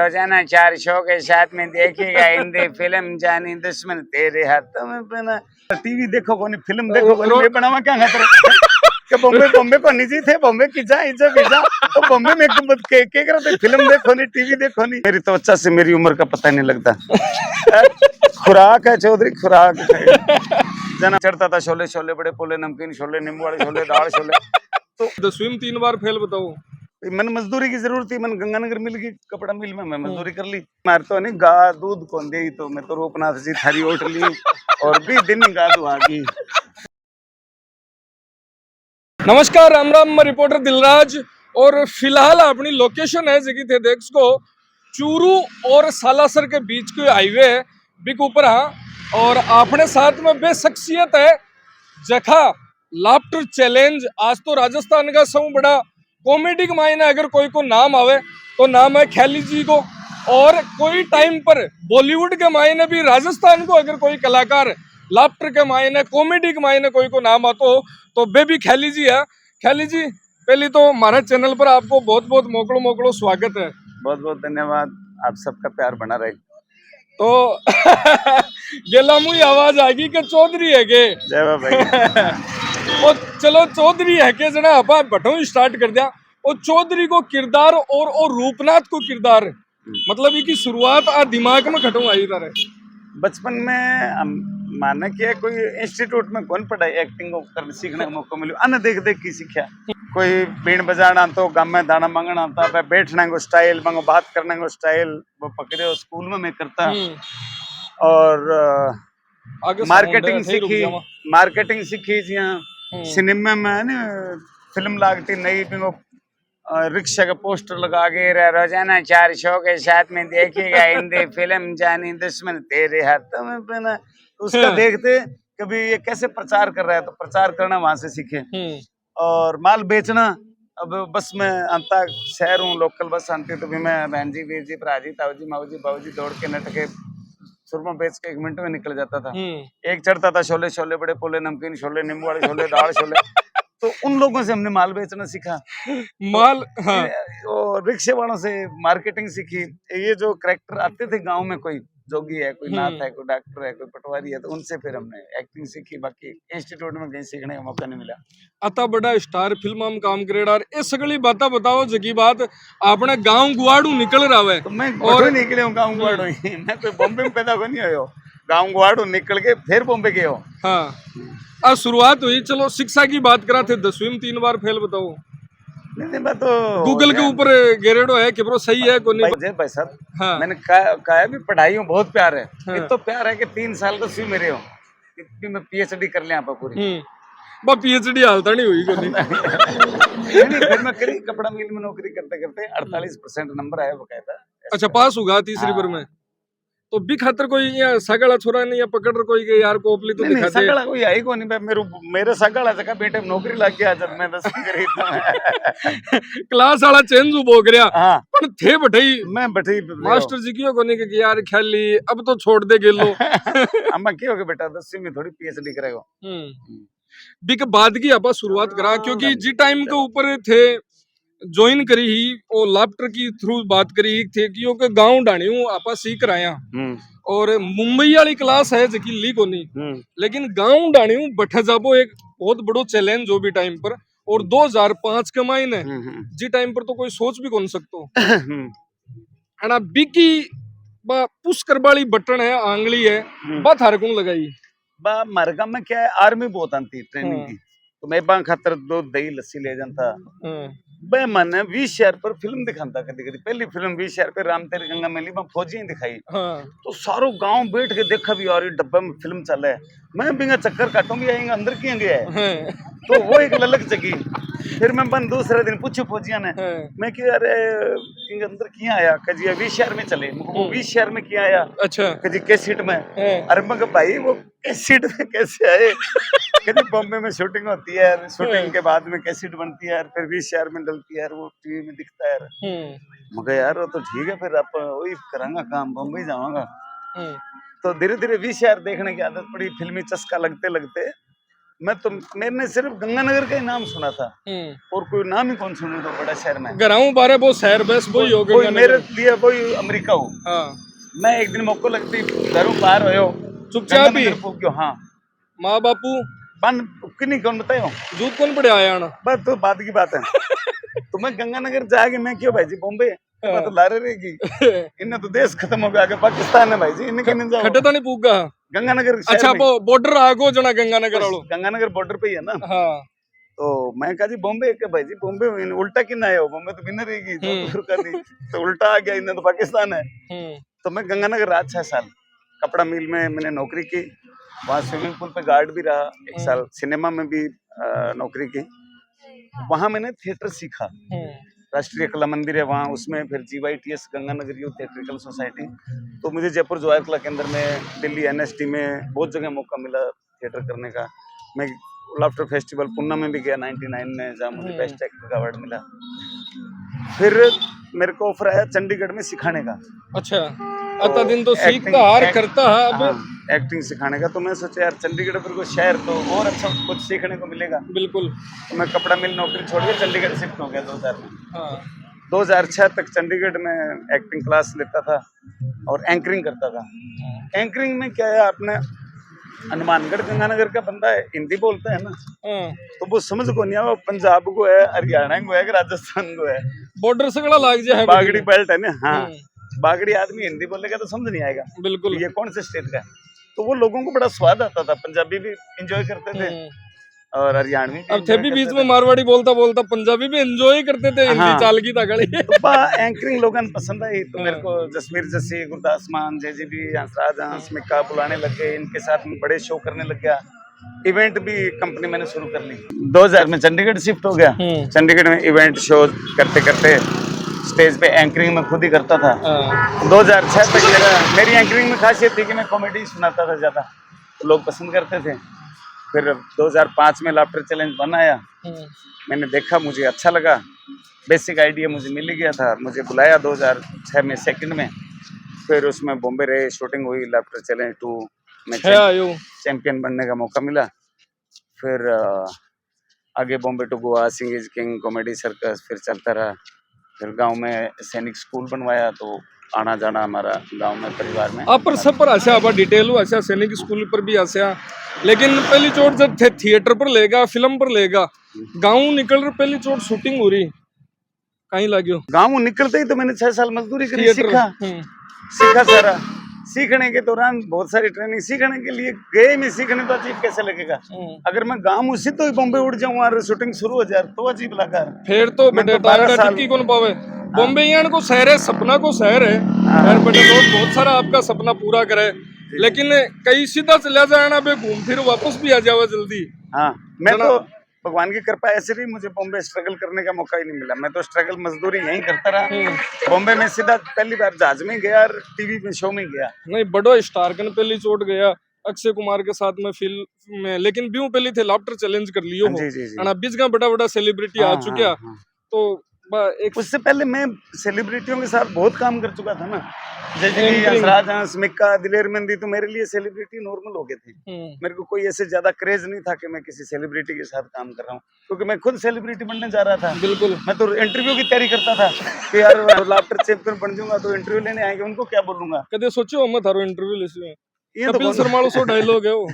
रोजाना 4 शो के साथ में देखिएगा हिंदी फिल्म जानी दुश्मन तेरे हाथों में बना। टीवी देखो कोनी, फिल्म देखो कोनी, मैं बनावा क्या खतर के बॉम्बे को निजी थे, बॉम्बे की जा इजा विजा तो बॉम्बे में के करते, फिल्म देखो नहीं, टीवी देखो नहीं। मेरी तो अच्छा से मेरी उम्र का पता नहीं लगता। खुराक है चौधरी, खुराक जना चढ़ता था छोले छोले बड़े पोले नमकीन छोले नींबू वाले छोले दाल छोले। तो स्विम 3 बार फेल बताओ। मैंने मजदूरी की जरूरत थी, मैंने गंगानगर मिल गई कपड़ा मिल में मैं मजदूरी कर ली। मार तो नहीं गा दूध कौन दे तो मैं तो रूपनाथ जी थारी ओट ली और भी दिन गा दुआ की। नमस्कार, राम राम, मैं रिपोर्टर दिलराज और फिलहाल अपनी लोकेशन है जगह थे देख सको चूरू और सालासर के बीच के हाईवे है बिक ऊपर। और अपने साथ में बेशख्सियत है जखा लाफ्टर चैलेंज। आज तो राजस्थान का सब बड़ा कॉमेडी के मायने अगर कोई को नाम आवे तो नाम है ख्याली जी को। और कोई टाइम पर बॉलीवुड के मायने भी राजस्थान को अगर कोई कलाकार लाफ्टर के मायने कॉमेडी के मायने कोई को नाम आतो तो बेबी ख्याली जी है। ख्याली जी, पहले तो हमारे चैनल पर आपको बहुत बहुत मोकड़ो मोकड़ो स्वागत है। बहुत बहुत धन्यवाद, आप सबका प्यार बना रहे। तो गेलामुई आवाज आएगी कि चौधरी है के जय भाई। और चलो चौधरी है के जना अपा बटो स्टार्ट कर दिया। और चौधरी को किरदार और रूपनाथ को किरदार मतलब इनकी शुरुआत आ दिमाग में खटो आई रहा। बचपन में माने कि कोई इंस्टीट्यूट में कौन पढ़ाई एक्टिंग को करने सीखने का मौका मिला, अन देख देख की सीखा। कोई बीन बजाना तो गाँव में दाना मांगना था, बैठने को स्टाइल मांगो, बात करने को स्टाइल वो पकड़े स्कूल में मैं करता। और मार्केटिंग सीखी जी। सिनेमा में ना फिल्म लागती नई रिक्शा का पोस्टर लगा के रोजाना 4 शो के साथ में देखिएगा हिंदी फिल्म जानी दुश्मन तेरे हाथों में बना। उसका देखते कभी ये कैसे प्रचार कर रहा है तो प्रचार करना वहां से सीखे। और माल बेचना, अब बस में आता शहर हूँ, लोकल बस आती तो भी मैं बहन जी वीर जी भरा जी ताऊ जी माऊ जी बाबू जी दौड़ के नट के सुरमा बेच के 1 मिनट में निकल जाता था। एक चढ़ता था छोले छोले बड़े पोले नमकीन छोले नींबू वाले छोले दाल छोले। तो उन लोगों से हमने माल बेचना सीखा, माल हाँ। और रिक्शे वालों से मार्केटिंग सीखी। ये जो करेक्टर आते थे गांव में, कोई जोगी है, कोई नाथ है, कोई डॉक्टर है, कोई पटवारी है, तो उनसे फिर हमने एक्टिंग सीखी। बाकी इंस्टीट्यूट में कहीं सीखने का मौका नहीं मिला। अता बड़ा स्टार फिल्म में काम करेड़ा ये सगली बात बताओ जगी बात आपने गांव गुआड़ू निकल रहा है। तो मैं और निकले हूँ गाँव गुआड़ू ही, मैं कोई बॉम्बे में पैदा नहीं हुआ, गाँव गुआड़ू निकल के फिर बॉम्बे गए हो। हाँ, अब शुरुआत हुई। चलो शिक्षा की बात करा थे 10वीं में 3 बार फेल बताओ। नहीं मैं तो गूगल के ऊपर गेरेडो है कि ब्रो सही है को नहीं भाई साहब। हाँ। मैंने कहा भी पढ़ाई में बहुत प्यार है। हाँ। तो प्यार है कि 3 साल तो सी मेरे हो इतनी मैं पीएचडी कर लिया पूरी। पीएचडी हालता नहीं हुई को नहीं फिर मैं करी कपड़ा मिल में नौकरी करते करते 48% नंबर आया बकायदा। अच्छा, पास होगा तीसरी बार में तो भी खातर कोई या सगड़ा छोरा नहीं या पकड़ कोई के यार कोपली तो दिखा दे। सगड़ा कोई आई को नहीं, मेरे सगड़ा जगह बेटे नौकरी लग गया जब मैं 10वीं करी था। क्लास वाला चेंज हो गया। हां पर थे बठई मैं बठई मास्टर जी कियो कोनी के यार ख्याली अब तो छोड़ दे गेलो। अम्मा क्यों के बेटा 10वीं में थोड़ी पीएचडी करेगा। बिक बाद की आपा शुरुआत करा क्योंकि जी टाइम के ऊपर थे ज्वाइन करी ही और लाफ्टर की थ्रू बात करी ही थे कि गांव डाणियों आपा सीख रहा। और मुंबई वाली क्लास है जकी ली कोनी, लेकिन गांव डाणियों बठा जाबो एक बहुत बड़ो चैलेंज हो भी टाइम पर। और 2005 के महीने जी टाइम पर तो कोई सोच भी कौन सकतो। अना बिकी बा पुश करबाली बटन है आंगली है बा थारे को लगाई बा मरगा में क्या है आर्मी बहुत आती ट्रेनिंग की, तो मैं बा खातर दूध दही लस्सी ले जाता। मैं मन 20 शहर पर फिल्म दिखाता कभी कभी। पहली फिल्म 20 शहर पे राम तेरी गंगा मैली में फौजी दिखाई। तो सारो गांव बैठ के देखा भी और डब्बे में फिल्म चल है, मैं बिंगा चक्कर काटूं भी आएंगे अंदर किए गया है। तो वो एक ललक जगी। फिर मैं बन दूसरे दिन पूछू फौजिया ने, मैं कि अरे अंदर किया आया कजी 20 शहर में चले, वो 20 शहर में किया आया। अच्छा कजी कैसेट में। अरे मैं भाई वो कैसेट में कैसे आए? कभी बॉम्बे में शूटिंग होती है, शूटिंग के बाद में कैसेट बनती है, फिर 20 शहर में डलती है, वो टीवी में दिखता है। मगर यार वो तो ठीक है, फिर आप वही करांगा काम, बॉम्बे जाऊंगा। तो धीरे धीरे 20 शहर देखने की आदत पड़ी, फिल्मी चस्का लगते लगते मैंने सिर्फ गंगानगर का ही नाम सुना था और कोई नाम ही कौन सुने तो बड़ा शहर में गराऊं बारे वो शहर बस वही हो कोई गया मेरे लिए वही अमेरिका हो। हाँ मैं एक दिन मौको लगती घरों पार हो चुपचाप ही क्यों हाँ माँ बापू बन नहीं कौन बतायो दूध कौन पड़े आया ना बस तो बात की बात है तो मैं गंगानगर जाके मैं क्यों भाई जी बॉम्बे बात तो लारे रहेगी इन्हें तो देश खत्म हो गया आगे पाकिस्तान है भाई जी इन्हें कहीं जाओ खटे तो नहीं पूगा गंगानगर अच्छा वो बॉर्डर आगो जना गंगानगर वालों गंगानगर बॉर्डर पे ही है ना हाँ तो मैं कहा जी बॉम्बे के भाई जी बॉम्बे उल्टा किन आया हो बॉम्बे तो बिना रहेगी तो उल्टा आ गया इन्हें तो पाकिस्तान है तो मैं गंगानगर रहा 6 साल कपड़ा मिल में मैंने नौकरी की वहाँ स्विमिंग पूल पे गार्ड भी रहा 1 साल सिनेमा में भी नौकरी की वहाँ मैंने थिएटर सीखा राष्ट्रीय कला मंदिर है वहाँ उसमें फिर GYTS Ganganagar youth theatrical society तो मुझे जयपुर जवाहर कला केंद्र में दिल्ली NSD में बहुत जगह मौका मिला थिएटर करने का मैं लाफ्टर फेस्टिवल पुन्ना में भी गया 99 में जहाँ मुझे बेस्ट एक्टर का अवार्ड मिला फिर मेरे को ऑफर आया चंडीगढ़ में सिखाने का अच्छा अता दिन तो सीखता हार करता है अब एक्टिंग सिखाने का तो मैं सोचा यार चंडीगढ़ पर कोई शहर तो और अच्छा कुछ सीखने को मिलेगा बिल्कुल तो मैं कपड़ा मिल नौकरी छोड़ के चंडीगढ़ शिफ्ट हो गया 2000 में हाँ 2006 तक चंडीगढ़ में एक्टिंग क्लास लेता था और एंकरिंग करता था एंकरिंग में क्या है आपने हनुमानगढ़ गंगानगर का बंदा है हिंदी बोलता है ना तो वो समझ को नहीं आया पंजाब को है हरियाणा को है कि राजस्थान को है बॉर्डर से गड़ा लाग जाए बागड़ी बेल्ट है ना हाँ बागड़ी आदमी हिंदी बोलेगा तो समझ नहीं आएगा बिल्कुल ये कौन से स्टेट का है तो वो लोगों को बड़ा स्वाद आता था पंजाबी भी एंजॉय करते थे और हरियाणवी अब थे भी बीच में मारवाड़ी बोलता बोलता पंजाबी भी एंजॉय करते थे हिंदी चाल की तगड़ी तो एंकरिंग लोगों ने पसंद आई तो मेरे को जसवीर जस्सी गुरदास मान JGB हंसराज हंस मिक्का बुलाने लग गए इनके साथ में बड़े शो करने लग गया इवेंट भी कंपनी मैंने शुरू कर ली 2000 में चंडीगढ़ शिफ्ट हो गया चंडीगढ़ में इवेंट शो करते करते स्टेज पे एंकरिंग में खुद ही करता था 2006 तक मेरी एंकरिंग में खासियत थी कि मैं कॉमेडी सुनाता था ज्यादा तो लोग पसंद करते थे फिर 2005 में लाफ्टर चैलेंज बनाया मैंने देखा मुझे अच्छा लगा बेसिक आइडिया मुझे मिल गया था मुझे बुलाया 2006 में सेकंड में फिर उसमें बॉम्बे रहे शूटिंग हुई लाफ्टर चैलेंज 2 में चैंपियन बनने का मौका मिला फिर आगे Bombay to Goa Singh is king comedy circus फिर चलता रहा फिर गांव में सैनिक स्कूल बनवाया तो आना जाना हमारा गांव में परिवार में आप पर सब पर आशा अब डिटेल आशा सैनिक स्कूल पर भी आशा लेकिन पहली चोट जब थिएटर पर लेगा फिल्म पर लेगा गांव निकल रहे पहली चोट शूटिंग हो रही कहीं लाग्यो गांव निकलते ही तो मैंने 6 साल मजदूरी करी सीखा सारा सीखने के दौरान बहुत सारी ट्रेनिंग सीखने के लिए गए में सीखने तो अजीब कैसे लगेगा अगर मैं गांव उसी तो बॉम्बे उड़ जाऊं और शूटिंग शुरू हो जाए तो अजीब लगा फिर तो बड़े टिक्की कौन पावे बॉम्बे यान को शहर है सपना को शहर है यार बड़े लोग बहुत सारा आपका सपना पूरा करे लेकिन कई सीधा चला जाना बे घूम फिर वापस भी आ जाओ जल्दी हाँ मैं तो भगवान की कृपा ऐसे भी मुझे बॉम्बे स्ट्रगल करने का मौका ही नहीं मिला मैं तो स्ट्रगल मजदूरी यहीं करता रहा बॉम्बे में सीधा पहली बार जहाज में गया और टीवी में शो में गया नहीं बड़ो स्टार कन पहली चोट गया अक्षय कुमार के साथ में फिल्म में लेकिन ब्यू पहली थे लाफ्टर चैलेंज कर लियो हो बीच का बड़ा बड़ा सेलिब्रिटी आ चुका तो उससे पहले मैं सेलिब्रिटियों के साथ बहुत काम कर चुका था ना जैसे हंसराज हंस मिक्का दिलेर मेहंदी तो मेरे लिए सेलिब्रिटी नॉर्मल हो गए थे मेरे को कोई ऐसे ज्यादा क्रेज नहीं था कि मैं किसी सेलिब्रिटी के साथ काम कर रहा हूँ क्योंकि मैं खुद सेलिब्रिटी बनने जा रहा था बिल्कुल मैं तो इंटरव्यू की तैयारी करता था कि यार लाफ्टर चैंपियन बन जाऊंगा तो इंटरव्यू लेने आएंगे उनको क्या बोलूंगा कदे सोचो मैं थारो इंटरव्यू ले ये कपिल शर्मा सो डायलॉग है वो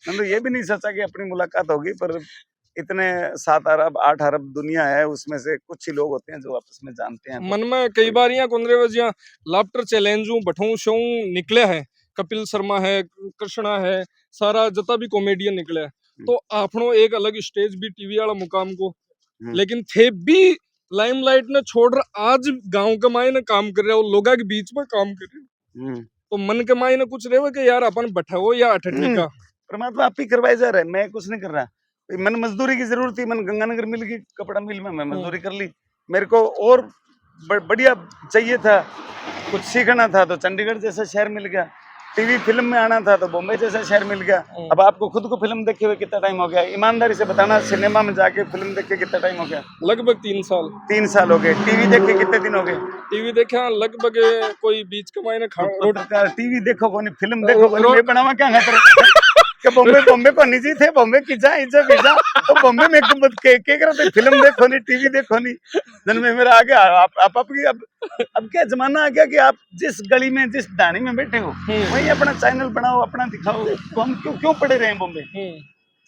तो ये भी नहीं सोचा कि अपनी मुलाकात होगी पर इतने 7 अरब 8 अरब दुनिया है उसमें से कुछ ही लोग होते हैं जो आपस में जानते हैं मन में कई बार यहाँ 15 बजे लाफ्टर चैलेंजू बठू शो निकले हैं कपिल शर्मा है कृष्णा है सारा जता भी कॉमेडियन निकले तो आपनो एक अलग स्टेज भी टीवी वाला मुकाम को लेकिन थे भी लाइमलाइट ने छोड़ आज गांव के मायने काम कर रहे हो लोगों के बीच में काम कर रहे तो मन के मायने कुछ रहे कि यार अपन बैठा या अठठी का परमात्मा आप ही करवाए जा रहे हैं मैं कुछ नहीं कर रहा मैंने मजदूरी की जरूरत थी मैंने गंगानगर मिल की कपड़ा मिल में मैं मजदूरी कर ली मेरे को और बढ़िया चाहिए था कुछ सीखना था तो चंडीगढ़ जैसा शहर मिल गया टीवी फिल्म में आना था तो बॉम्बे जैसा शहर मिल गया अब आपको खुद को फिल्म देखे हुए कितना टाइम हो गया ईमानदारी से बताना सिनेमा में जाके फिल्म देखे कितना टाइम हो गया लगभग 3 साल हो गए टीवी देखे कितने दिन हो गए टीवी देखा लगभग कोई बीच के मायने टीवी देखो फिल्म देखो बनावा क्या कि बॉम्बे बॉम्बे को नहीं जी थे बॉम्बे की जा इजा वीजा तो बॉम्बे में के करते फिल्म देखो नहीं टीवी देखो नहीं जन में मेरा आ गया आप अब क्या जमाना आ गया कि आप जिस गली में जिस डाणी में बैठे हो वहीं अपना चैनल बनाओ अपना दिखाओ तो हम क्यों पड़े रहे हैं बॉम्बे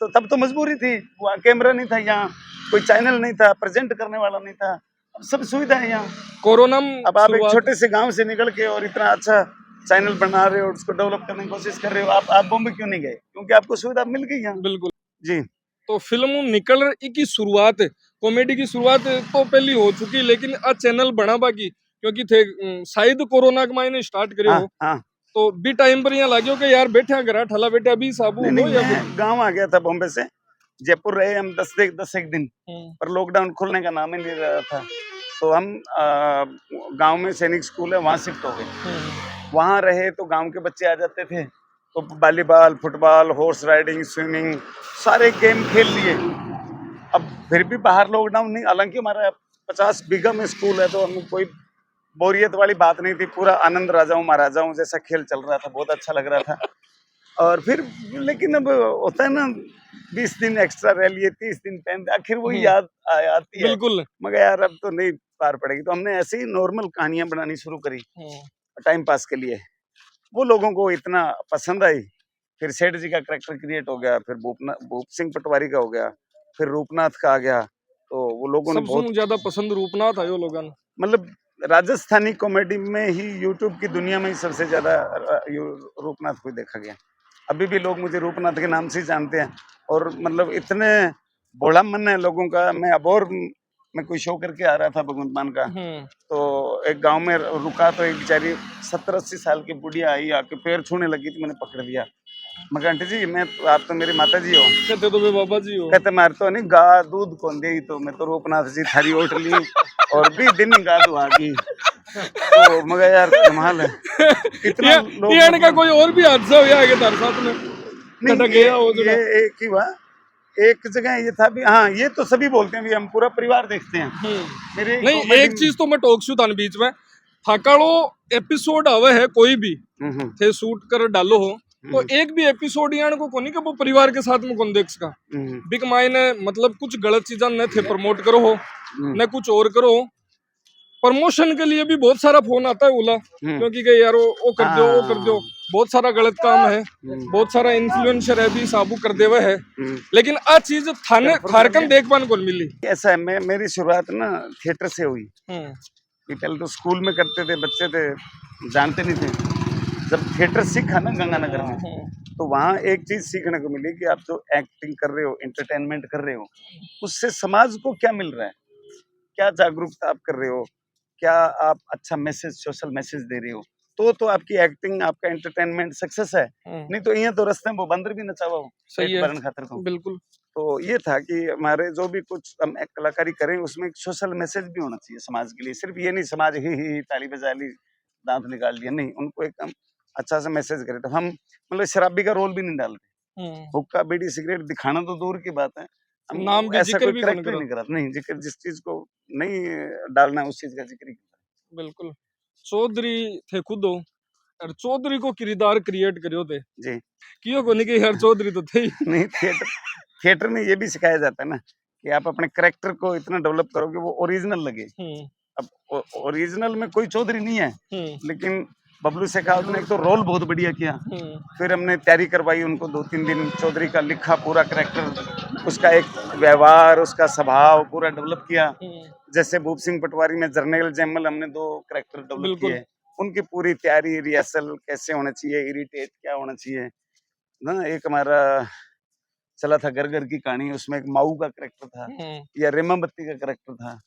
तो तब तो मजबूरी थी वहाँ कैमरा नहीं था यहाँ कोई चैनल नहीं था प्रेजेंट करने वाला नहीं था अब सब सुविधा है यहाँ कोरोना अब आप एक छोटे से गांव से निकल के और इतना अच्छा चैनल बना रहे हो उसको डेवलप करने की कोशिश कर रहे हो आप बॉम्बे क्यों नहीं गए क्योंकि आपको सुविधा मिल गई यहाँ बिल्कुल जी तो फिल्म निकल रही की शुरुआत कॉमेडी की शुरुआत तो पहली हो चुकी लेकिन आ चैनल बना बाकी क्योंकि थे शायद कोरोना के मायने स्टार्ट करे हो हाँ तो भी टाइम पर यहाँ लाग्यो कि यार बैठे घर ठला बैठे अभी साबू हो या फिर गाँव आ गया था बॉम्बे से जयपुर रहे हम 10 एक दिन पर लॉकडाउन खुलने का नाम ही नहीं रहा था तो हम गांव में सैनिक स्कूल है वहां शिफ्ट हो गए वहां रहे तो गांव के बच्चे आ जाते थे तो volleyball football horse riding swimming सारे गेम खेल लिए अब फिर भी बाहर लॉकडाउन नहीं हालांकि हमारा 50 बीघा में स्कूल है तो हमें कोई बोरियत वाली बात नहीं थी पूरा आनंद राजाओं महाराजाओं जैसा खेल चल रहा था बहुत अच्छा लग रहा था और फिर लेकिन अब होता है ना 20 दिन एक्स्ट्रा रह लिए 30 दिन पहन आखिर वही याद आती है बिल्कुल मगर यार अब तो नहीं पार पड़ेगी तो हमने ऐसे ही नॉर्मल कहानियां बनानी शुरू करी टाइम पास के लिए वो लोगों को इतना पसंद आई फिर सेठ जी का कैरेक्टर क्रिएट हो गया फिर भूप सिंह पटवारी का हो गया फिर रूपनाथ का आ गया तो वो लोगों ने बहुत ज्यादा पसंद रूपनाथ आयो लोगों ने मतलब राजस्थानी कॉमेडी में ही यूट्यूब की दुनिया में ही सबसे ज्यादा रूपनाथ को देखा गया अभी भी लोग मुझे रूपनाथ के नाम से ही जानते हैं और मतलब इतने भोला मन है लोगों का मैं अबोर में कोई शो करके आ रहा था भगवंत मान का तो एक गांव में रुका तो एक बेचारी 70-80 साल की बुढ़िया आई आके पैर छूने लगी तो मैंने पकड़ लिया मैं आंटी जी मैं आप तो मेरी माता जी हो कहते तो बाबा जी हो कहते मार तो नहीं गा दूध कौन दे तो मैं तो रूपनाथ जी थारी ओट ली और भी दिन ही गा दू आगी तो मगर यार कमाल है कितना लोग का कोई और भी हादसा हुआ आगे तार साथ में गया हो ये एक ही हुआ एक जगह ये था भी हाँ ये तो सभी बोलते हैं भी हम पूरा परिवार देखते हैं मेरे नहीं एक चीज तो मैं टॉक शू था बीच में थाकाड़ो एपिसोड आवे है कोई भी थे शूट कर डालो हो तो एक भी एपिसोड यान को कोनी के वो परिवार के साथ में कौन देख सका बिग मायने मतलब कुछ गलत चीजा न थे प्रमोट करो हो न कुछ और करो प्रमोशन के लिए भी बहुत सारा फोन आता है ओला क्योंकि के यार वो कर दो वो कर दो बहुत सारा गलत काम है बहुत सारा इन्फ्लुएंसर है भी साबू कर दे हुए है लेकिन आ चीज थाने थारकन देखभाल को मिली ऐसा है मेरी शुरुआत ना थिएटर से हुई पहले तो स्कूल में करते थे बच्चे थे जानते नहीं थे जब थिएटर सीखा ना गंगानगर में तो वहाँ एक चीज सीखने को मिली कि आप जो एक्टिंग कर रहे हो एंटरटेनमेंट कर रहे हो उससे समाज को क्या मिल रहा है क्या जागरूकता आप कर रहे हो क्या आप अच्छा मैसेज सोशल मैसेज दे रहे हो तो आपकी एक्टिंग आपका एंटरटेनमेंट सक्सेस है नहीं तो यहाँ तो रास्ते में वो बंदर भी नचावा हो सही है खातर को बिल्कुल तो ये था कि हमारे जो भी कुछ हम एक कलाकारी करें उसमें एक सोशल मैसेज भी होना चाहिए समाज के लिए सिर्फ ये नहीं समाज ही ताली बजा ली दांत निकाल लिया नहीं उनको एक अच्छा सा मैसेज करे तो हम मतलब शराबी का रोल भी नहीं डालते हुक्का बीड़ी सिगरेट दिखाना तो दूर की बात है हम नाम भी ऐसा जिक्र कोई भी करेक्टर नहीं करा नहीं जिक्र जिस चीज को नहीं डालना उस चीज का जिक्र बिल्कुल चौधरी थे खुद हो और चौधरी को किरदार क्रिएट करियो थे जी क्यों को नहीं कि यार चौधरी तो थे ही नहीं थिएटर में ये भी सिखाया जाता है ना कि आप अपने करेक्टर को इतना डेवलप करो कि वो ओरिजिनल लगे अब ओरिजिनल में कोई चौधरी नहीं है लेकिन बबलू शेखावत ने एक तो रोल बहुत बढ़िया किया फिर हमने तैयारी करवाई उनको 2-3 दिन चौधरी का लिखा पूरा करेक्टर उसका एक व्यवहार उसका स्वभाव पूरा डेवलप किया जैसे भूप सिंह पटवारी में जर्नल जैमल हमने 2 करेक्टर डेवलप किए उनकी पूरी तैयारी रिहर्सल कैसे होना चाहिए इरिटेट क्या होना चाहिए ना एक हमारा चला था घर घर की कहानी उसमें एक माऊ का करेक्टर था या रेमा बत्ती का करेक्टर था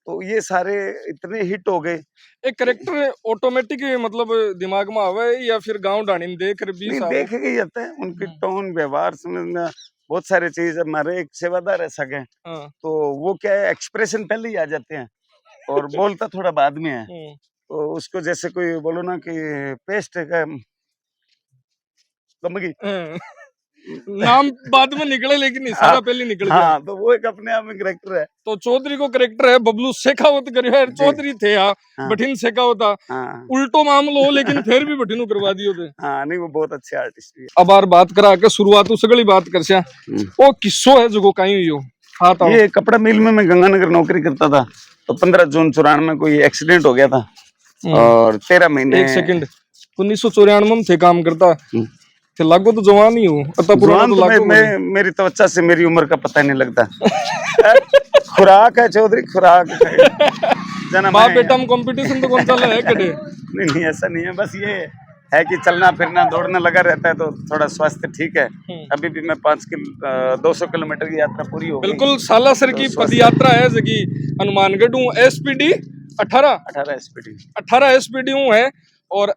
तो ये सारे इतने हिट हो गए एक करेक्टर ऑटोमेटिक मतलब दिमाग में आवे या फिर गांव डाणी में देख भी देख के जाता है उनकी टोन व्यवहार समझना बहुत सारे चीज हमारे एक सेवादार ऐसा गए तो वो क्या है एक्सप्रेशन पहले ही आ जाते हैं और बोलता थोड़ा बाद में है तो उसको जैसे कोई बोलो ना कि पेस्ट है नाम बाद में निकले लेकिन इशारा पहले निकल गया। हाँ, तो वो एक अपने आप में करेक्टर है। तो चौधरी को करेक्टर है, बबलू शेखावत करियो यार, चौधरी थे हाँ। बठिन शेखावत हाँ उल्टो मामलो हो लेकिन फिर भी बठिन करवा दियो थे। हाँ, नहीं वो बहुत अच्छे आर्टिस्ट भी है। अब बार बात करा के शुरुआत उस सगली बात कर सिया ओ किस्सो है जो कहीं हुई हो। हाँ तो ये कपड़ा मिल में मैं गंगानगर नौकरी करता था, तो 15 जून 94 में कोई एक्सीडेंट हो गया था और 13 महीने। एक सेकंड, 1994 में थे काम करता थे, लागो तो जवान ही हो, पता पुराना तो लागो। मैं मेरी त्वचा से मेरी उम्र का पता नहीं लगता। खुराक है चौधरी, खुराक जना बाप बेटा में कंपटीशन तो कौन चला है कटे? नहीं ऐसा नहीं है, बस ये है कि चलना फिरना दौड़ना लगा रहता है तो थोड़ा स्वास्थ्य ठीक है। अभी भी मैं 200 किलोमीटर की यात्रा पूरी हो गई। बिल्कुल सालासर की पद यात्रा है जगी हनुमानगढ़ हूँ, एसपीडी 18 एसपीडी हूँ है, और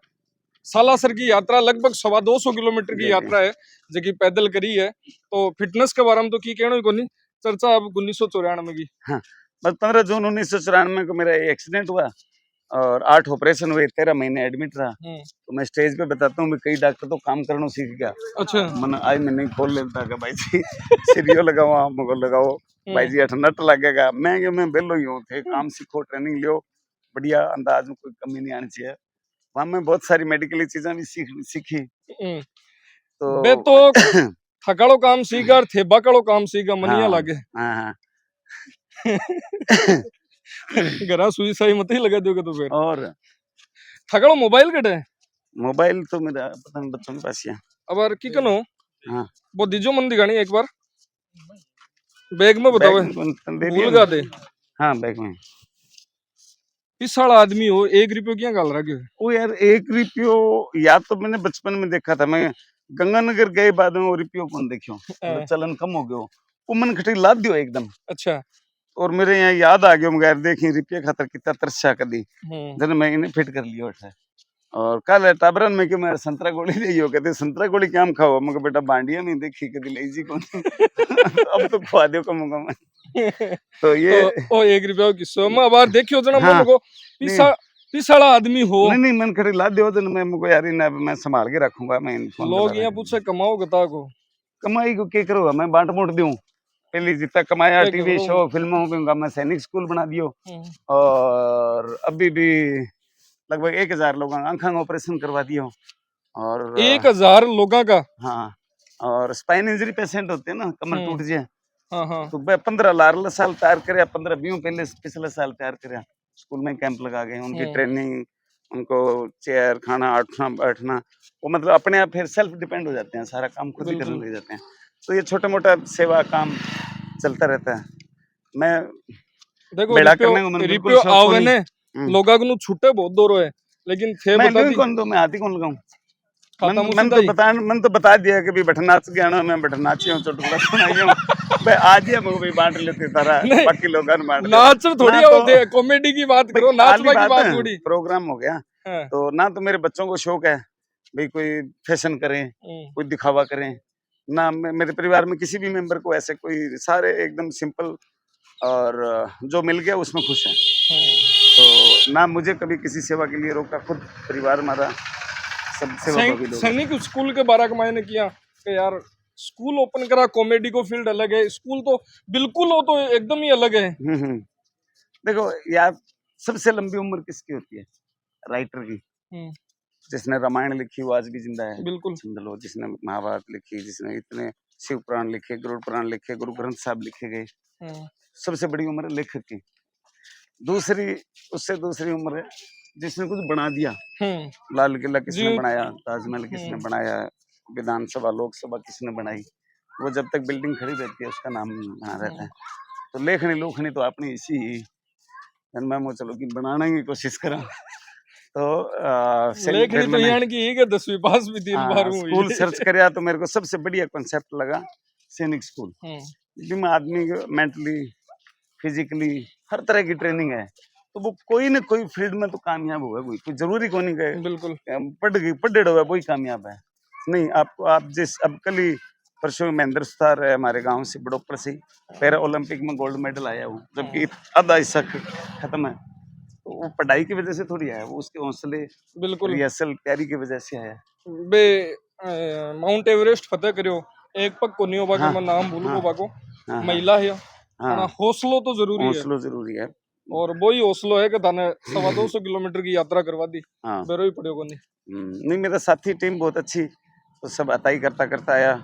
सालासर की यात्रा लगभग 225 किलोमीटर की यात्रा है जगी पैदल करी है। तो फिटनेस के बारे में तो की कहना को नहीं, चर्चा अब 1994 की। हाँ, बस 15 जून 1994 को मेरा एक्सीडेंट हुआ और 8 ऑपरेशन हुए, 13 महीने एडमिट रहा। तो मैं स्टेज पे बताता हूँ कई डॉक्टर तो काम करना सीख गया। अच्छा, मन आज मैं नहीं खोल लेता कि भाई जी सीरियो लगाओ, हमको लगाओ भाई जी, 8 नट लगेगा। मैं बेलो ही हूँ थे, काम सीखो, ट्रेनिंग लियो, बढ़िया अंदाज में कोई कमी नहीं आनी चाहिए। वहाँ मैं बहुत सारी मेडिकल चीजें भी सीखी। तो बे तो थकाड़ो काम सीखा, थेबा कड़ो काम सीखा, मनिया लागे। हाँ घरा सुई साई मत ही लगा दोगे तो फिर। और थकाड़ो मोबाइल कटे? मोबाइल तो मेरा पता नहीं बच्चों के पास ही है। अब यार की कनो हाँ, वो दीजो मन दिखानी एक बार बैग में बताओ, भूल गा दे। हाँ बैग में। इस साल आदमी हो 1 रुपये क्या गाल रहा है? वो यार 1 रुपयो या तो मैंने बचपन में देखा था, मैं गंगानगर गए बाद में वो रुपयो कौन देखियो, मतलब चलन कम हो गयो, वो मन खटी लाद दियो एकदम। अच्छा, और मेरे यहाँ याद आ गया, मगर देखी रुपये खातर कितना तरसा कदी जन मैं इन्हें फिट कर लियो है। और कल टाबरन में क्यों मेरा संतरा गोली ले कहते संतरा गोली क्या खाओ, मगर बेटा बांडिया नहीं देखी कदी ले जी कौन। अब तो खुआ दियो कम कम। तो ये ओ 1 रुपया किस्सो मैं अब देखियो जना हाँ, को पिसाड़ा आदमी हो। नहीं मन खड़ी ला दियो तो मैं मुझको यार ना मैं संभाल के रखूंगा। मैं लोग यहाँ पूछे कमाओ गता को, कमाई को क्या करूँगा, मैं बांट मोट दूं। पहले जितना कमाया टीवी शो फिल्मों में, मैं सैनिक स्कूल बना दियो और अभी भी लगभग 1000 लोगों का आंखों का ऑपरेशन करवा दियो। और 1000 लोगों का? हाँ, और स्पाइन इंजरी पेशेंट होते हैं ना, कमर टूट जाए तो 15 साल तैयार करे, 15-20 पहले पिछले साल तैयार करे, स्कूल में कैंप लगा गए, उनकी ट्रेनिंग, उनको चेयर खाना उठना बैठना, वो मतलब अपने आप फिर सेल्फ डिपेंड हो जाते हैं, सारा काम खुद ही करने लग जाते हैं। तो ये छोटा मोटा सेवा काम चलता रहता है। मैं देखो बेड़ा करने को रिप्यो आवे ने लोगा को छुट्टे बहुत दूर है, लेकिन थे बता दी कौन, तो मैं हाथी कौन लगाऊं। मन तो बता दिया कि भी बटनाच गया ना, मैं बटनाची हूं, चुटकुला सुनाई हूं भाई, आज ही मैं बांट लेते सारा, बाकी लोग नाच थोड़ी होते, कॉमेडी की बात करो, नाच की बात थोड़ी, प्रोग्राम हो गया। तो ना तो मेरे बच्चों को शौक है भाई कोई फैशन करें, कोई दिखावा करें ना, मेरे परिवार में किसी भी मेंबर को ऐसे कोई, सारे एकदम सिंपल और जो मिल गया उसमें खुश हैं। तो ना मुझे कभी किसी सेवा के लिए रोका, खुद परिवार हमारा सब सेवा। सैनिक स्कूल के बारे में मैंने किया कि यार स्कूल ओपन करा, कॉमेडी को फील्ड अलग है, स्कूल तो बिल्कुल हो तो एकदम ही अलग है। देखो यार, सबसे लंबी उम्र किसकी होती है? राइटर की। जिसने रामायण लिखी वो आज भी जिंदा है, बिल्कुल समझ लो। जिसने महाभारत लिखी, जिसने इतने शिव पुराण लिखे, गरुड़ पुराण लिखे, गुरु ग्रंथ साहब लिखे गए, सबसे बड़ी उम्र है लेखक की। दूसरी, उससे दूसरी उम्र है जिसने कुछ बना दिया। लाल किला किसने बनाया, ताजमहल किसने बनाया, विधानसभा लोकसभा किसने बनाई, वो जब तक बिल्डिंग खड़ी रहती है उसका नाम बना रहता है। तो लेखनी लोखनी तो आपने इसी मैं चलो कि बनाने की कोशिश करा। तो लेखनी तो यानी कि 10वीं पास भी 3 बार हुई। स्कूल सर्च करया तो मेरे को सबसे बढ़िया कॉन्सेप्ट लगा सैनिक स्कूल, जिसमें आदमी को मेंटली फिजिकली हर तरह की ट्रेनिंग है। तो वो कोई न कोई फील्ड में तो कामयाब होगा, कोई जरूरी को नहीं गए बिल्कुल पढ़ हुआ वही कामयाब है नहीं। आप जिस अब कल ही परसों महेंद्र सुतार है हमारे गांव से, बड़ोपर से, पैरा ओलंपिक में गोल्ड मेडल आया हूँ, जबकि आधा हिस्सा खत्म है। तो वो पढ़ाई की वजह से थोड़ी आया, वो उसके हौसले, बिल्कुल रिहर्सल तैयारी की वजह से आया। बे माउंट एवरेस्ट फतेह करियो एक पग को नहीं होगा कि हाँ, मैं नाम भूलूं हाँ, बाको हाँ, महिला है हाँ, ना, हौसलो तो जरूरी है हौसलो जरूरी है। और वही हौसलो है कि थाने 250 किलोमीटर की यात्रा करवा दी हाँ, बेरो ही पड़ेगा नहीं। नहीं मेरा साथी टीम बहुत अच्छी, तो सब अताई करता करता आया।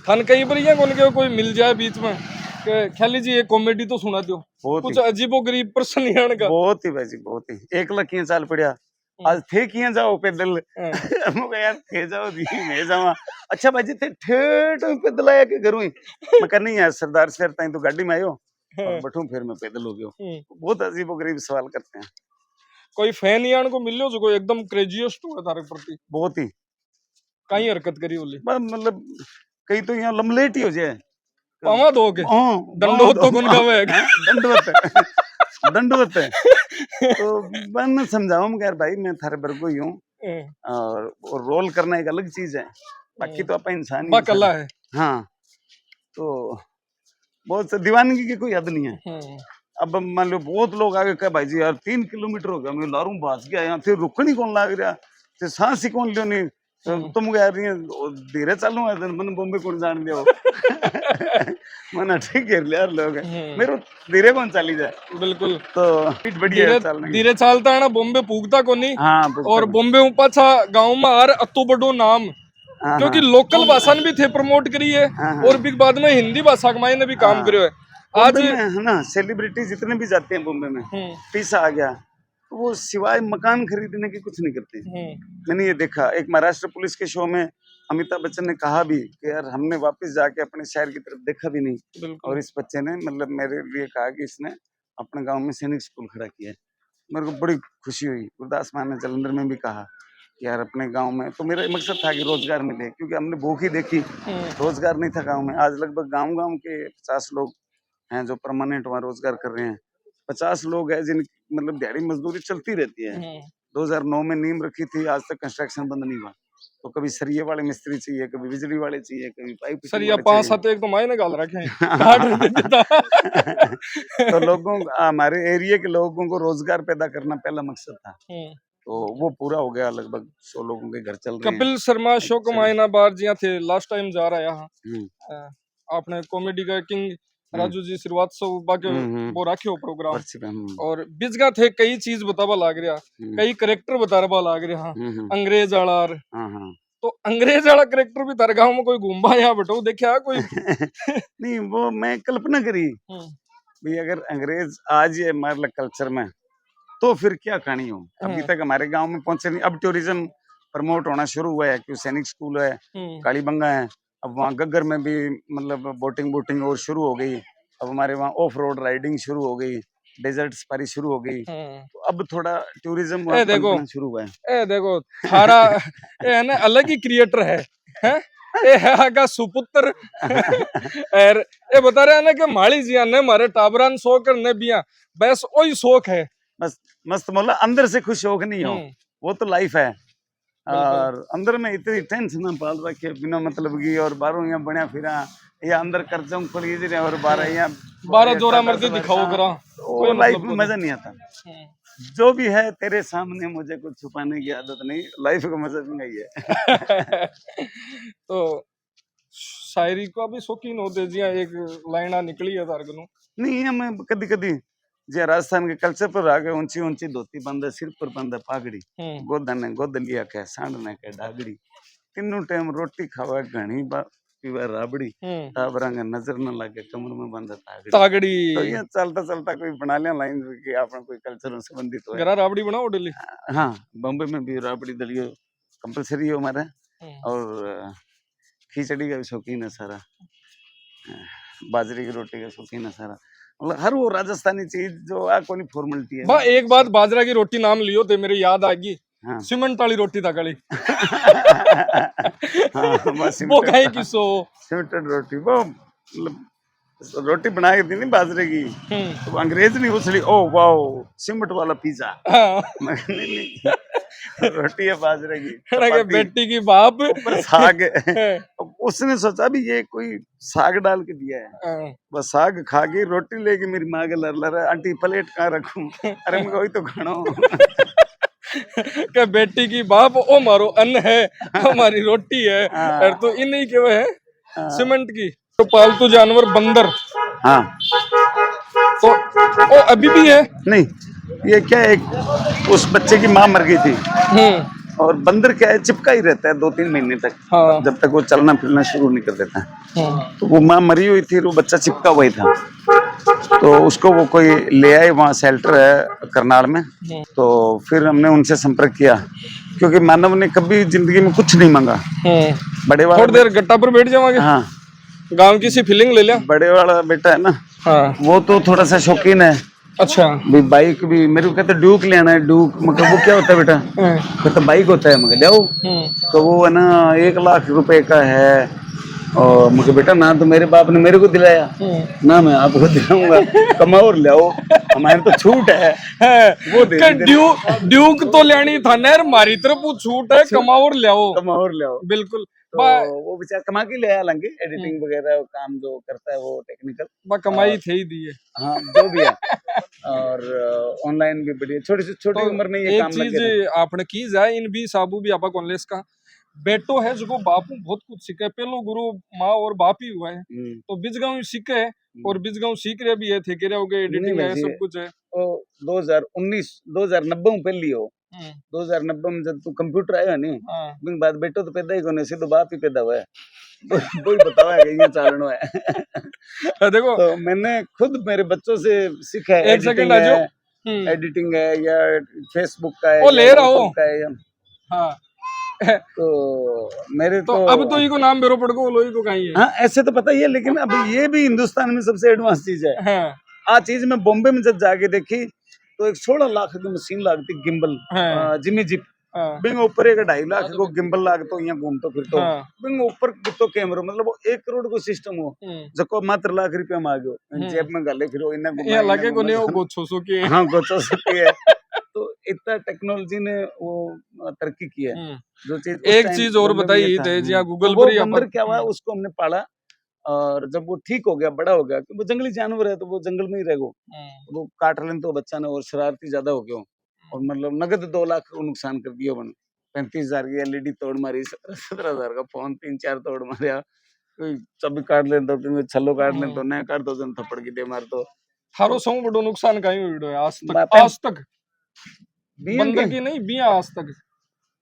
थाने कई बार ये कौन के कोई मिल जाए बीच में कि ख्याली जी एक कॉमेडी तो सुना दो, बहुत कुछ ही अजीबो गरीब प्रश्न यान का। बहुत ही भाई जी बहुत ही, एक लाख किया चाल पड़ा आज थे किया जाओ पैदल मैं यार थे जाओ दी मैं जावा अच्छा भाई जी थे ठेठ पैदल आया के घरों ही मैं कर नहीं यार सरदार शहर ताई तो गाड़ी में आयो और बैठूं फिर मैं पैदल हो गयो। बहुत अजीब गरीब सवाल करते हैं। कोई फैन यान को मिल लो जो कोई एकदम क्रेजियस्ट हुआ तारे प्रति बहुत ही कई हरकत करी बोली मतलब कई तो यहाँ लमलेट ही हो जाए पावा दो के दंडोत तो कौन का है दंडवत दंडवत है तो मैं समझाऊं यार भाई मैं थारे बरगो ही हूँ और रोल करना एक अलग चीज है, बाकी तो अपन इंसान ही कला है। हाँ तो बहुत दीवानगी की कोई हद नहीं है। अब मान लो बहुत लोग आगे कहे भाई जी यार 3 किलोमीटर हो गया मैं लारू भाज गया यहाँ थे रुकनी कौन लाग रहा थे सांस ही कौन लियो नहीं तुम कह रही है धीरे चलू मन बॉम्बे कौन जान दिया मन ठीक है यार लोग मेरे धीरे कौन चली जाए बिल्कुल तो बढ़िया है चलने धीरे चलता है ना बॉम्बे पूगता को नहीं। हाँ और बॉम्बे ऊपर गाँव में आर अतो बड़ो नाम क्योंकि लोकल भाषा भी थे प्रमोट करी है और बिग बाद में हिंदी भाषा के मायने भी काम करो है। आज है ना सेलिब्रिटी जितने भी जाते हैं बॉम्बे में पैसा आ गया तो वो सिवाय मकान खरीदने की कुछ नहीं करते। मैंने ये देखा एक महाराष्ट्र पुलिस के शो में अमिताभ बच्चन ने कहा भी कि यार हमने वापस जाके अपने शहर की तरफ देखा भी नहीं और इस बच्चे ने मतलब मेरे लिए कहा कि इसने अपने गांव में सैनिक स्कूल खड़ा किया है। मेरे को बड़ी खुशी हुई। गुरदास मान ने जलंधर में भी कहा यार अपने गांव में, तो मेरा मकसद था कि रोजगार मिले क्योंकि हमने भूख ही देखी रोजगार नहीं था गांव में। आज लगभग गांव के 50 लोग हैं जो परमानेंट वहाँ रोजगार कर रहे हैं। 50 लोग हैं जिन मतलब दिहाड़ी मजदूरी चलती रहती है। 2009 में नींव रखी थी, आज तक कंस्ट्रक्शन बंद नहीं हुआ। तो कभी सरिये वाले मिस्त्री चाहिए, कभी बिजली वाले चाहिए, कभी पाइप सरिया 5-7 एक तो मायने गाल रखे तो लोगों हमारे एरिया के लोगों को रोजगार पैदा करना पहला मकसद था, तो वो पूरा हो गया। लगभग 100 लोगों के घर चल रहे हैं। कपिल शर्मा शो को मायना बार जिया थे लास्ट टाइम जा रहा है यहाँ आपने कॉमेडी का किंग राजू जी श्रीवास्तव बाके वो राखे हो प्रोग्राम और बिजगा थे कई चीज बतावा लाग रहा कई करेक्टर बतावा लाग रहा अंग्रेज आलार तो अंग्रेज वाला करेक्टर भी तारे गांव में कोई घूमबा या बटो देखा कोई नहीं वो मैं कल्पना करी भाई अगर अंग्रेज आज ये हमारे कल्चर में तो फिर क्या कहानी हो। अभी तक हमारे गांव में पहुंचे नहीं। अब टूरिज्म प्रमोट होना शुरू हुआ है क्योंकि सैनिक स्कूल है, कालीबंगा है, अब वहाँ गग्गर में भी मतलब बोटिंग और शुरू हो गई। अब हमारे वहाँ ऑफ रोड राइडिंग शुरू हो गई, डेजर्ट सफारी शुरू हो गई। तो अब थोड़ा टूरिज्म देखो शुरू हुआ है। देखो थारा है ना अलग ही क्रिएटर है का सुपुत्र और ये बता रहे हैं ना कि माली जिया ने मारे टाबरान शौक करने बिया बस वही शौक है बस मस्त मोला अंदर से खुश शौक नहीं हो वो तो लाइफ है। और अंदर में इतनी टेंशन पाल रखे बिना मतलब की और बारों यहाँ बना फिरा या अंदर कर्जों खोली और 12 जोरा मर्दी दिखाओ करा वो लाइफ में मजा नहीं आता। जो भी है तेरे सामने मुझे कुछ छुपाने की आदत नहीं, लाइफ का मजा भी नहीं है। तो शायरी का भी शौकीन होते जी एक लाइना निकली है तारगनु नहीं हमें कदी कदी जे राजस्थान के कल्चर पर आ गए ऊंची ऊंची धोती बंद सिर पर बंद पागड़ी गोदन गोद लिया के सांडने के डागड़ी तीनों टाइम रोटी खावा घनी पीवा राबड़ी टाबरंग नजर न लगे कमर में बंद तागड़ी। तो ये चलता चलता कोई बना लिया लाइन कि आपने कोई कल्चर से संबंधित हो गया राबड़ी बनाओ डेली। हाँ बॉम्बे में भी राबड़ी दलियो कंपलसरी है हमारा और खिचड़ी का भी शौकीन है सारा, बाजरे की रोटी का शौकीन है सारा, मतलब हर वो राजस्थानी चीज जो आ कोई फॉर्मेलिटी है। एक बात बाजरा की रोटी नाम लियो तो मेरे याद आ गई सीमेंट वाली रोटी था कड़ी वो कहीं किसो सीमेंटेड रोटी वो मतलब रोटी बना के दी नहीं बाजरे की तो अंग्रेज नहीं उछली ओ वाओ सीमेंट वाला पिज्जा नहीं रोटी है बाजरे की बेटी की बाप ऊपर साग उसने सोचा भी ये कोई साग डाल के दिया है बस साग खा के रोटी लेके मेरी माँ के लर आंटी प्लेट कहाँ रखूं अरे मैं वही तो खाना क्या बेटी की बाप ओ मारो अन्न है हमारी रोटी है और तो इन नहीं के है सीमेंट की। तो पालतू जानवर बंदर, हाँ तो वो अभी भी है? नहीं, ये क्या है, उस बच्चे की माँ मर गई थी और बंदर क्या है, चिपका ही रहता है 2-3 महीने तक, हाँ। जब तक वो चलना फिरना शुरू नहीं कर देता है। तो वो माँ मरी हुई थी, वो बच्चा चिपका हुआ ही था, तो उसको वो कोई ले आए, वहाँ शेल्टर है करनाल में। तो फिर हमने उनसे संपर्क किया, क्योंकि मानव ने कभी जिंदगी में कुछ नहीं मांगा। बड़े वाला थोड़ी देर गट्टा पर बैठ जाओगे। हाँ, गांव की सी फीलिंग ले लिया। बड़े वाला बेटा है ना, हाँ। वो तो थोड़ा सा शौकीन है। अच्छा। भी बाइक भी मेरे को कहते ड्यूक लेना है, ड्यूक मतलब वो क्या होता है बेटा, कहता बाइक होता है, मगर जाओ। तो वो है ना 1 लाख रुपए का है, और मुझे बेटा ना तो मेरे बाप ने मेरे को दिलाया, ना मैं आपको दिलाऊंगा, कमाओ और ले आओ, हमारे तो छूट है वो दे ड्यूक तो लेनी था ना, हमारी तरफ वो छूट है, कमाओ और ले आओ, कमाओ और ले आओ। बिल्कुल। तो वो बेचारा कमा के ले आया, लंगे एडिटिंग वगैरह काम जो करता है वो टेक्निकल कमाई थे ही दी है। हाँ जो भी है, और ऑनलाइन भी बढ़िया, छोटी उम्र में ये काम लग गया। एक चीज आपने की जाए इन भी साबू भी आपा कॉलेज का बेटो है, जो बापू बहुत कुछ सीखे, पहलो गुरु माँ और बाप ही हुआ है, तो बिजगांव सीखे और बिजगांव सीख रहे भी है, थे हो गए, एडिटिंग है, सब कुछ है। वो 2019 पहली हो, 2090 में जब तू कंप्यूटर आया नहीं, बिन बाद बेटो तो पैदा ही कोने, सीधो बाप ही पैदा हुआ है, वो ही बतावा है कि ये चालनो है। देखो तो मैंने खुद मेरे बच्चों से सीखा है, एक सेकंड आ जाओ, एडिटिंग है या फेसबुक का है, वो ले रहा हो हाँ। तो मेरे तो अब तो ये को नाम बेरो पड़ को लोई को कहीं है। हाँ ऐसे तो पता ही है, लेकिन अब ये भी हिंदुस्तान में सबसे एडवांस चीज है। हाँ। आ चीज मैं बॉम्बे में जब जाके देखी तो एक 16 लाख की मशीन लागती गिम्बल, जिमी जिप, बिंग ऊपर एक 2.5 लाख को गिम्बल लागतो, यहाँ घूमतो फिरतो, बिंग ऊपर कितो कैमरा, मतलब वो 1 करोड़ को सिस्टम हो, जको मात्र लाख रुपया मांगो, जेब में गाले फिरो, इन्हें लगे को नहीं हो गोछो सो की है। हाँ गोछो सो की है। तो इतना टेक्नोलॉजी ने वो तरक्की की है, जो चीज एक चीज और बताइए थे, गूगल पर बंदर क्या हुआ, उसको हमने पाला, और जब वो ठीक हो गया, बड़ा हो गया, वो जंगली जानवर है तो वो जंगल में ही रहेगो, वो काट लें तो बच्चा ने, और शरारती ज्यादा हो गया, और मतलब नगद 2 लाख को नुकसान कर दिया बन, 35,000 की एलईडी तोड़ मारी, 17,000 का फोन 3-4 तोड़ मारिया, चाबी काट ले तो छल्लो काट ले तो नया काट दो, जन थप्पड़ की दे मार तो हारो सौ बड़ो नुकसान कहीं हुई है आज तक बंदर की नहीं बिया आज तक।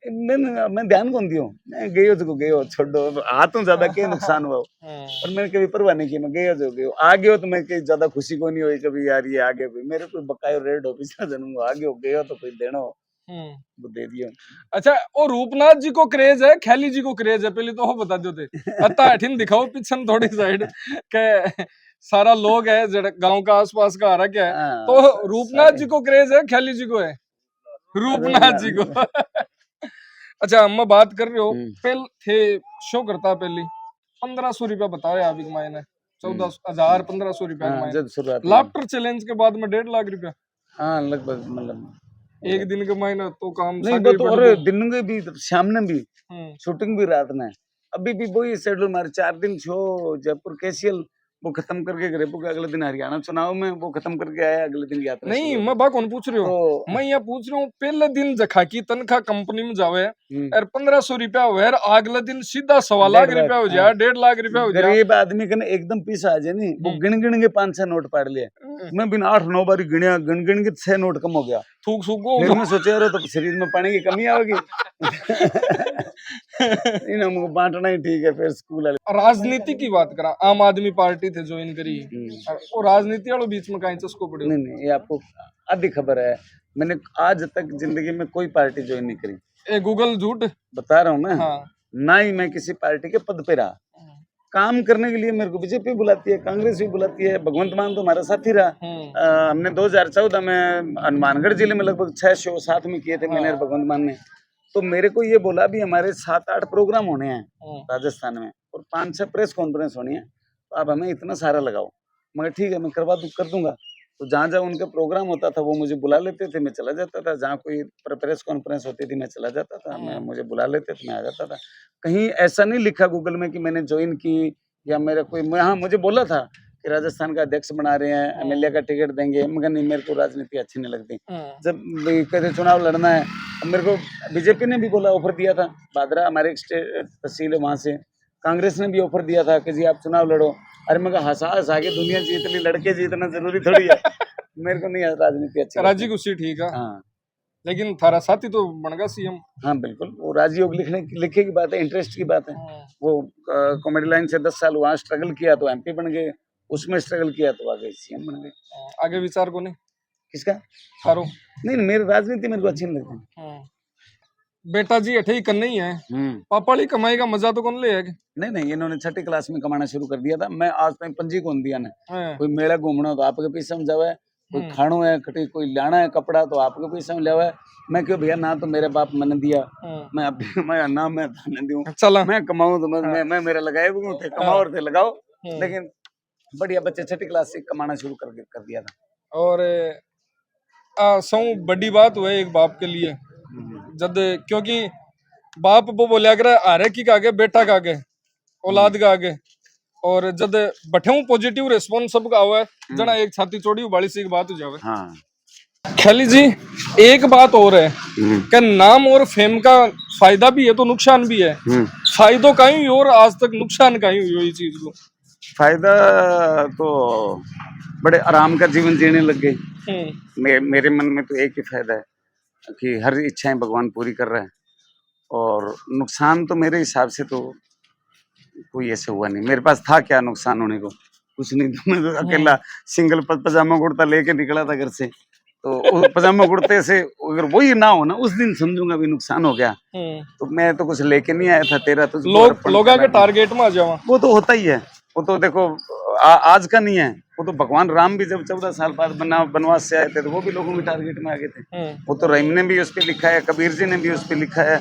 मैं ध्यान कौन दियो, मैं गयो तो गयो, छोड़ो हाथों ज्यादा के नुकसान हुआ, और मैंने कभी परवाह नहीं की, मैं गयो जो गयो, आ गयो तो मैं कहीं ज्यादा खुशी को नहीं हुई कभी, यार ये आ गया भाई, मेरे कोई बकायो रेड हो पिछला जन्म आ गयो तो कोई देना हो वो दे दियो। अच्छा, और रूपनाथ जी को क्रेज है, ख्याली जी को क्रेज है, पहले तो वो बता दो थे अत्ता हठिन दिखाओ पिछन थोड़ी साइड के सारा लोग है गांव का आसपास का आ रहा क्या है, तो रूपनाथ जी को क्रेज है, ख्याली जी को है, रूपनाथ जी को। अच्छा हम बात कर रहे हो पहले थे शो करता पहले 1500 रुपया बताया, अभी मैंने 14,000 1500 रुपया, लाफ्टर चैलेंज के बाद में 1.5 लाख रुपया, हाँ लगभग, मतलब एक दिन के महीना तो काम नहीं, वो तो और दिन में भी, शाम में भी, शूटिंग भी रात में, अभी भी वही शेड्यूल मारे, 4 दिन शो जयपुर कैशियल, वो खत्म करके गरेपो के अगले दिन हरियाणा चुनाव में वो खत्म करके आया, अगले दिन यात्रा। नहीं मैं बात कौन पूछ रही हूँ, तो मैं यहाँ पूछ रहा हूँ पहले दिन जखा की तनखा कंपनी में जावे और 1500 रुपया हो, अगले दिन सीधा 1.25 लाख रुपया हो जाए, 1.5 लाख रुपया हो जाए, गरीब आदमी के एकदम पीछा आ जाए नहीं, वो गिन गिन के 5-6 नोट पाड़ लिए, मैं बिन 8-9 बारी गिनिया, गिन के 6 नोट कम हो गया, थूक फिर मैं सोचा यार तो शरीर में पानी की कमी आएगी, हमको बांटना ही ठीक है, फिर स्कूल राजनीति की बात करा, आम आदमी पार्टी थे ज्वाइन करी, और राजनीति वालों बीच में कहीं चस्को पड़े? नहीं, ये आपको आधी खबर है, मैंने आज तक जिंदगी में कोई पार्टी ज्वाइन नहीं करी, ए गूगल झूठ बता रहा हूँ मैं, ना ही मैं किसी पार्टी के पद पे रहा, काम करने के लिए मेरे को बीजेपी बुलाती है, कांग्रेस भी बुलाती है, भगवंत मान तो हमारा साथी रहा, हमने 2014 में हनुमानगढ़ जिले में लगभग 6 शो साथ में किए थे मैंने और भगवंत मान ने, तो मेरे को ये बोला भी हमारे 7-8 प्रोग्राम होने हैं राजस्थान में और 5-6 प्रेस कॉन्फ्रेंस होनी है, तो आप हमें इतना सारा लगाओ, मगर ठीक है मैं कर दूंगा, तो जहाँ जहाँ उनका प्रोग्राम होता था वो मुझे बुला लेते थे, मैं चला जाता था, जहाँ कोई प्रेस कॉन्फ्रेंस होती थी मैं चला जाता था, मैं मुझे बुला लेते थे मैं आ जाता था, कहीं ऐसा नहीं लिखा गूगल में कि मैंने ज्वाइन की या मेरा कोई, हाँ मुझे बोला था कि राजस्थान का अध्यक्ष बना रहे हैं, एमएलए का टिकट देंगे, मगर नहीं मेरे को राजनीति अच्छी नहीं लगती, जब कहते चुनाव लड़ना है, अब मेरे को बीजेपी ने भी बोला, ऑफर दिया था, बादरा हमारे एक तहसील है वहाँ से कांग्रेस ने भी ऑफर दिया था कि जी आप चुनाव लड़ो। अरे मैं कहा हंसा के दुनिया जीत ली, लड़के जीतना जरूरी थोड़ी है। मेरे को नहीं राजनीति अच्छी लगती। राजी खुशी ठीक है, हाँ लेकिन थारा साथी तो बन गया सीएम। हाँ बिल्कुल, वो राजी योग लिखे की बात है, इंटरेस्ट की बात है। वो कॉमेडी लाइन से 10 साल वहाँ स्ट्रगल किया तो एमपी बन गए, उसमें स्ट्रगल किया तो आगे सीएम बन गए। आगे विचार को नहीं किसका? थारो? नहीं मेरी राजनीति मेरे को अच्छी नहीं लगती। बेटा जी अठे ही करना ही है, पापाली कमाई का मजा तो कौन ले है? नहीं इन्होंने 6ठी क्लास में कमाना शुरू कर दिया था। मैं आज तक पंजी कौन दिया ना, कोई मेला घूमना तो आपके पैसे में जावे, कोई खानो है कटी, कोई लाना है कपड़ा तो आपके पैसे में लेवा है। मैं क्यों भैया, ना तो मेरे बाप मैंने दिया, मैं अभी मैं ना मैं थाने दूं, चला मैं कमाऊं तो मैं मेरा लगाए थे, कमाओ और थे लगाओ। लेकिन बढ़िया बच्चे 6ठी क्लास से कमाना शुरू कर दिया था। और सौ बड़ी बात हुआ एक बाप के लिए, जब क्योंकि बाप वो बोलिया करे आरे की आगे बेटा का आगे औलाद का आगे, और जब बैठे पॉजिटिव रिस्पॉन्स सब का हुआ है जना एक छाती चोड़ी उबाली से एक बात हो जावे। हाँ। ख्याली जी एक बात और है कि नाम और फेम का फायदा भी है तो नुकसान भी है। फायदो कहीं और आज तक नुकसान कहीं हुई चीज को। फायदा तो बड़े आराम का जीवन जीने लग गए। मेरे मन में तो एक ही फायदा है कि हर इच्छाएं भगवान पूरी कर रहा है, और नुकसान तो मेरे हिसाब से तो कोई ऐसे हुआ नहीं। मेरे पास था क्या नुकसान होने को, कुछ नहीं। तो मैं तो अकेला सिंगल पजामा कुर्ता लेके निकला था घर से, तो पजामा कुर्ते से अगर वही ना हो ना उस दिन समझूंगा भी नुकसान हो गया। तो मैं तो कुछ लेके नहीं आया था, तेरा तो लोग के टारगेट में आ जाओ, वो तो होता ही है। वो तो देखो आज का नहीं है, वो तो भगवान राम भी जब 14 साल बाद बनवास से आए थे तो वो भी लोगों के टारगेट में आ गए थे। वो तो रहीम ने भी उस पर लिखा है, कबीर जी ने भी उस पर लिखा है,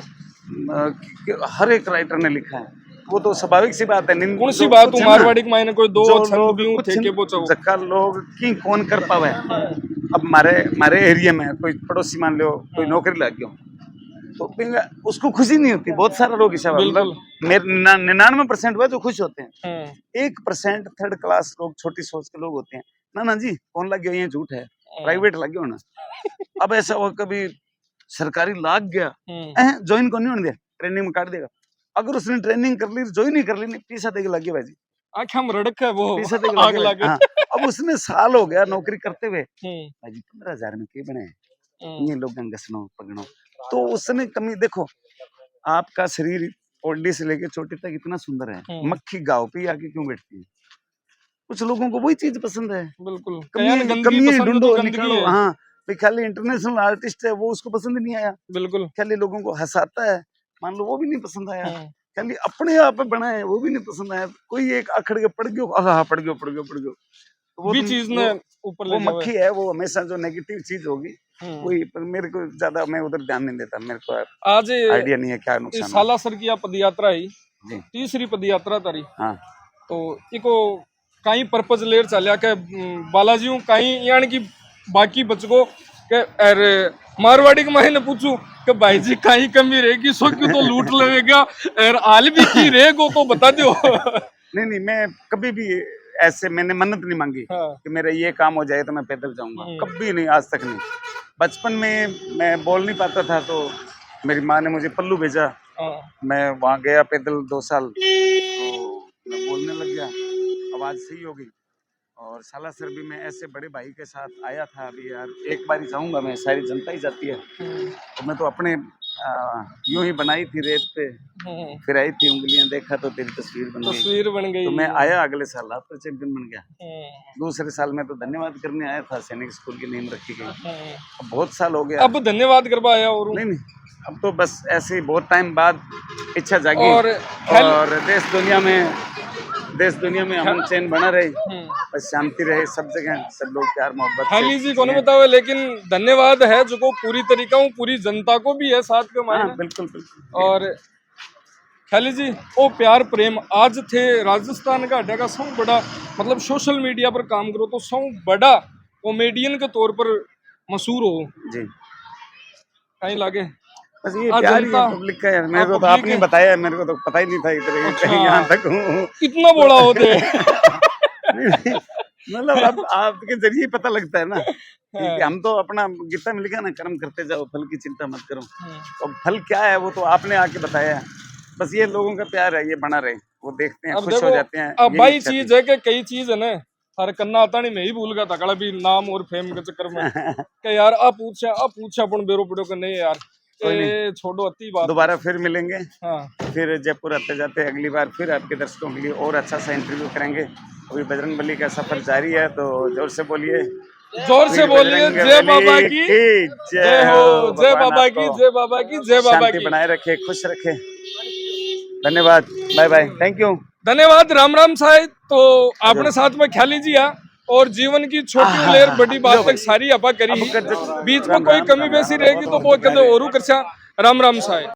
हर एक राइटर ने लिखा है। वो तो स्वाभाविक सी बात है। कौन सी बात मारवाड़ी के मायने कोई दो छंद भी थे के वो जक्का लोग की कौन कर पावे। अब मारे एरिया में कोई पड़ोसी मान लो कोई नौकरी लग गया तो उसको खुशी नहीं होती। बहुत सारे लोग इस 99% हुआ जो खुश होते हैं, 1% थर्ड क्लास लोग, छोटी सोच के लोग होते हैं। ना जी कौन लग गया, ये झूठ है, प्राइवेट लग गया ना। अब ऐसा हो कभी सरकारी लाग गया, ज्वाइन को नहीं होने दिया, ट्रेनिंग में काट देगा। अगर उसने ट्रेनिंग कर ली ज्वाइन नहीं कर ली, पैसा देके लग गया भाई जी, आँखें रड़क है वो, पैसा देके लग गया। अब उसने साल हो गया नौकरी करते हुए, भाई जी 15,000 में के बने ये लोग गंगसनो पगनो। तो उसने कमी देखो, आपका शरीर ओल्डी से लेके छोटी तक इतना सुंदर है, मक्खी गाँव पे आके क्यों बैठती है? कुछ लोगों को वही चीज पसंद है। बिल्कुल कमी ढूंढो निकालो। हाँ खाली इंटरनेशनल आर्टिस्ट है वो उसको पसंद नहीं आया, बिल्कुल खाली लोगों को हंसाता है मान लो वो भी नहीं पसंद आया, खाली अपने आप बना है वो भी नहीं पसंद आया। कोई एक अखड़ के पड़ गयो, पड़ गयो तो वो चीज ने ऊपर वो मक्खी है, वो हमेशा जो नेगेटिव चीज होगी कोई, मेरे को ज्यादा मैं उधर ध्यान नहीं देता। मेरे को आज आइडिया नहीं है क्या नुकसान। सालासर की पदयात्रा ही तीसरी पदयात्रा तारी। हाँ तो इको कहीं पर्पज लेर चलिया के बालाजी कहीं यानी कि बाकी बचको के अरे मारवाड़ी के माही ने पूछू कि भाई जी कहीं कमी रहेगी सो क्यों तो लूट लेगा और आल भी की रहेगो तो बता दो। नहीं मैं कभी भी ऐसे मैंने मन्नत नहीं मांगी कि मेरा ये काम हो जाए तो मैं पैदल जाऊंगा, कभी नहीं, आज तक नहीं। बचपन में मैं बोल नहीं पाता था तो मेरी माँ ने मुझे पल्लू भेजा, मैं वहाँ गया पैदल 2 साल तो मैं बोलने लग गया, आवाज सही हो गई। और सालासर भी मैं ऐसे बड़े भाई के साथ आया था अभी यार, एक बार ही जाऊंगा मैं, सारी जनता ही जाती है। तो मैं तो अपने यूं ही बनाई थी रेत पे, फिर आई थी उंगलियां, देखा तो तेरी तस्वीर बन गई। तो मैं आया अगले साल रात चैंपियन बन गया। दूसरे साल में तो धन्यवाद करने आया था, सैनिक स्कूल की नींव रखी गई। अब बहुत साल हो गया, अब धन्यवाद करवा आया और नहीं अब तो बस ऐसे ही बहुत टाइम बाद इच्छा जागी और देश दुनिया में अमन चैन बना रहे, बस शांति रहे सब जगह, सब लोग प्यार मोहब्बत। खाली जी को बताओ, लेकिन धन्यवाद है जो को पूरी तरीका पूरी जनता को भी है साथ के मायने। बिल्कुल। और खाली जी वो प्यार प्रेम आज थे राजस्थान का अड्डा का सब बड़ा, मतलब सोशल मीडिया पर काम करो तो सब बड़ा कॉमेडियन के तौर पर मशहूर हो जी, कहीं लागे बस ये प्यार ही है पब्लिक का यार। मेरे को तो आपने बताया, मेरे को तो पता ही नहीं था इधर कहीं यहाँ तक हूँ, इतना बड़ा होते। मतलब अब आपके जरिए पता लगता है ना कि हम तो अपना गीता मिल गया ना, कर्म करते जाओ फल की चिंता मत करो। तो फल क्या है वो तो आपने आके बताया, बस ये लोगों का प्यार है, ये बना रहे। वो देखते हैं, अब खुश हो देखो, जाते हैं। अब यही भाई इच्छा चीज है कि कई चीज है ना, हर कन्ना आता नहीं, मैं ही भूल गया था कड़ा भी नाम और फेम के चक्कर में थी। कि यार अब पूछा अपन बेरो पड़ो कि नहीं यार, कोई नहीं, ये छोड़ो अति बात। दोबारा फिर मिलेंगे, हाँ फिर जयपुर आते जाते अगली बार फिर आपके दर्शकों के लिए और अच्छा सा इंटरव्यू करेंगे। अभी बजरंगबली का सफर जारी है, तो जोर से बोलिए, जोर से वीर बोलिए, जय बाबा बजरंगबली की की जय हो, जय भगवान बाबा की, आपको जय बाबा की, जय बाबा शांति की। बनाए रखे, खुश रखे। धन्यवाद, बाय बाय, थैंक यू। धन्यवाद, राम राम साहेब। तो आपने साथ में ख्याल लीजिए, और जीवन की छोटी उलेर बड़ी बात तक सारी आपा करी, बीच में कोई कमी बेसी रहेगी तो वो कदे और कर राम राम साहेब।